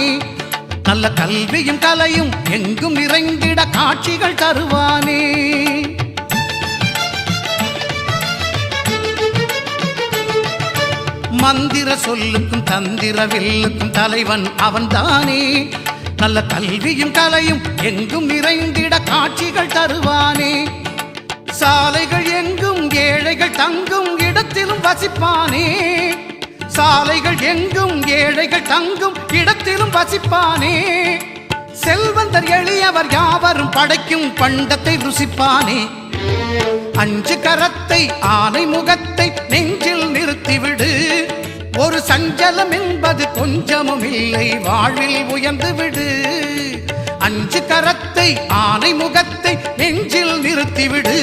தருவானே நல்ல கல்வியும் கலையும் எங்கும் நிறைந்திட காட்சிகள் தருவானே மந்திர சொல்லுக்கும் தந்திர வில்லுக்கும் தலைவன் அவன்தானே நல்ல கல்வியும் கலையும் எங்கும் நிறைந்திட காட்சிகள் தருவானே சாலைகள் எங்கும் ஏழைகள் தங்கும் இடத்திலும் வசிப்பானே சாலைகள் எங்கும் ஏழைகள் தங்கும் இடத்திலும் வசிப்பானே செல்வந்தர் எளியவர் யாவரும் படைக்கும் பண்டத்தை ருசிப்பானே அஞ்சு கரத்தை ஆனை முகத்தை நெஞ்சில் நிறுத்திவிடு ஒரு சஞ்சலம் என்பது கொஞ்சமும் இல்லை வாழ்வில் உயர்ந்து விடு அஞ்சு கரத்தை ஆனை முகத்தை நெஞ்சில் நிறுத்திவிடு